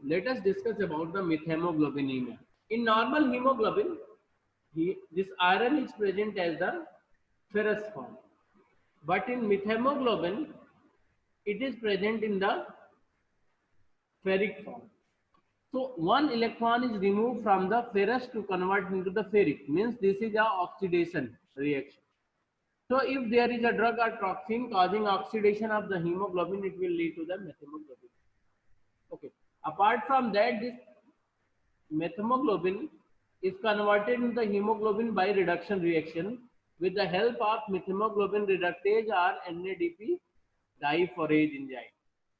let us discuss about the methemoglobinemia. In normal hemoglobin, this iron is present as the ferrous form, but in methemoglobin, it is present in the ferric form. So one electron is removed from the ferrous to convert into the ferric. Means this is a oxidation reaction. So if there is a drug or toxin causing oxidation of the hemoglobin, it will lead to the methemoglobin. Okay. Apart from that, this methemoglobin is converted into hemoglobin by reduction reaction with the help of methemoglobin reductase or NADP diphorase enzyme.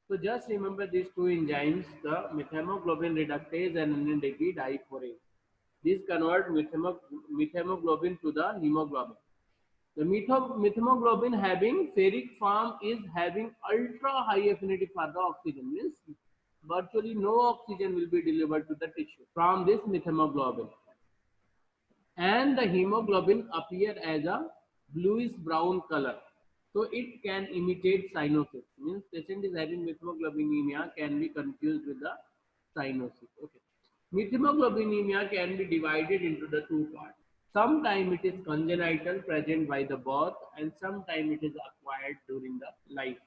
So just remember these two enzymes, the methemoglobin reductase and NADP diphorase. These convert methemoglobin to the hemoglobin. The methemoglobin having ferric form is having ultra high affinity for the oxygen. Means virtually no oxygen will be delivered to the tissue from this methemoglobin. And the hemoglobin appear as a bluish brown color. So it can imitate cyanosis. Means patient is having methemoglobinemia can be confused with the cyanosis. Okay. Methemoglobinemia can be divided into the two parts. Sometime it is congenital present by the birth and sometime it is acquired during the life.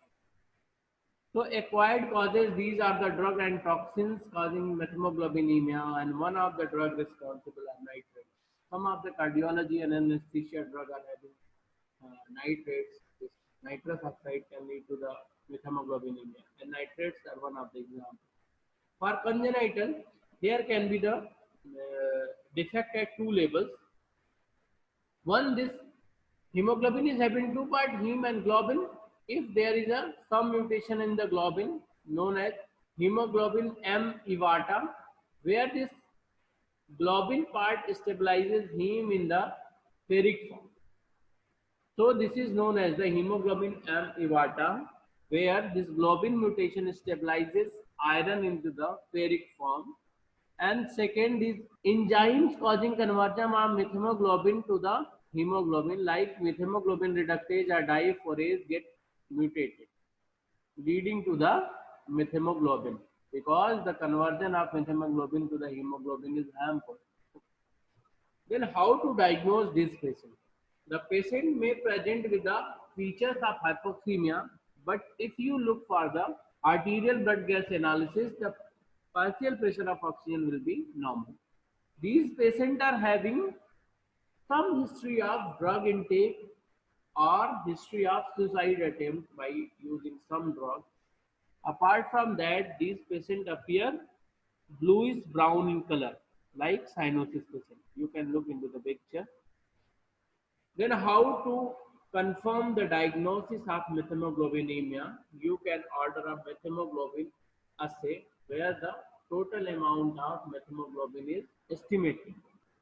So acquired causes, these are the drug and toxins causing methemoglobinemia, and one of the drug responsible are nitrates. Some of the cardiology and anesthesia drug are having nitrates. This nitrous oxide can lead to the methemoglobinemia, and nitrates are one of the examples. For congenital, there can be the defect at two levels. One, this hemoglobin is having two parts, heme and globin. If there is a some mutation in the globin known as hemoglobin M evata, where this globin part stabilizes heme in the ferric form. So this is known as the hemoglobin M evata, where this globin mutation stabilizes iron into the ferric form. And second is enzymes causing conversion of methemoglobin to the hemoglobin, like methemoglobin reductase or diphorase, get mutated, leading to the methemoglobin, because the conversion of methemoglobin to the hemoglobin is hampered. Then how to diagnose this patient? The patient may present with the features of hypoxemia, but if you look for the arterial blood gas analysis, the partial pressure of oxygen will be normal. These patients are having some history of drug intake or history of suicide attempt by using some drug. Apart from that, these patients appear bluish brown in color, like cyanosis patient. You can look into the picture. Then how to confirm the diagnosis of methemoglobinemia? You can order a methemoglobin assay where the total amount of methemoglobin is estimated.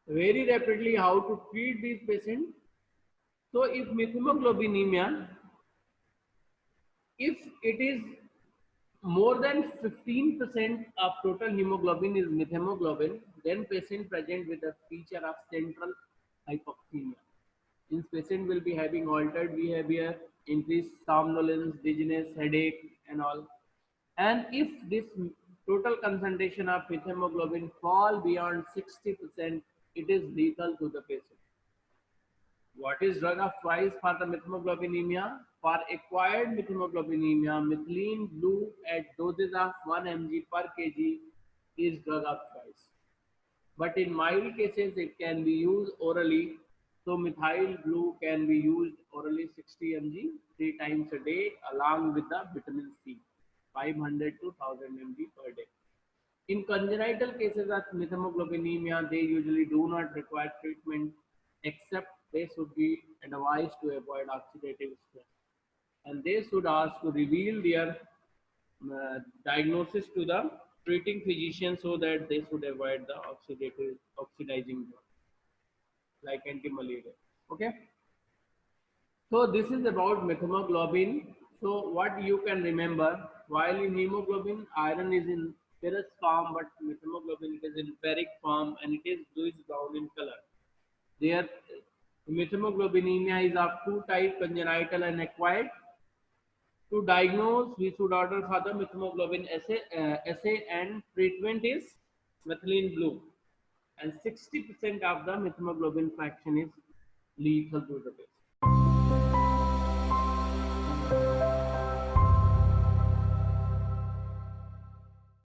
Very rapidly, how to treat these patients? So if methemoglobinemia, if it is more than 15% of total hemoglobin is methemoglobin, then patient present with a feature of central hypoxemia. Means patient will be having altered behavior, increased somnolence, dizziness, headache, and all. And if this total concentration of methemoglobin fall beyond 60%, it is lethal to the patient. What is drug of choice for the methemoglobinemia? For acquired methemoglobinemia, methylene blue at doses of 1 mg per kg is drug of choice. But in mild cases, it can be used orally. So methyl blue can be used orally 60 mg 3 times a day along with the vitamin C 500 to 1000 mg per day. In congenital cases of methemoglobinemia, they usually do not require treatment except they should be advised to avoid oxidative stress. And they should ask to reveal their diagnosis to the treating physician so that they should avoid the oxidizing drugs like anti-malaria. Okay. So this is about methemoglobin. So what you can remember, while in hemoglobin, iron is in ferrous form, but methemoglobin it is in ferric form and it is bluish brown in color. There, methemoglobinemia is of two types, congenital and acquired. To diagnose, we should order for the methemoglobin assay and treatment is methylene blue. And 60% of the methemoglobin fraction is lethal to the patient.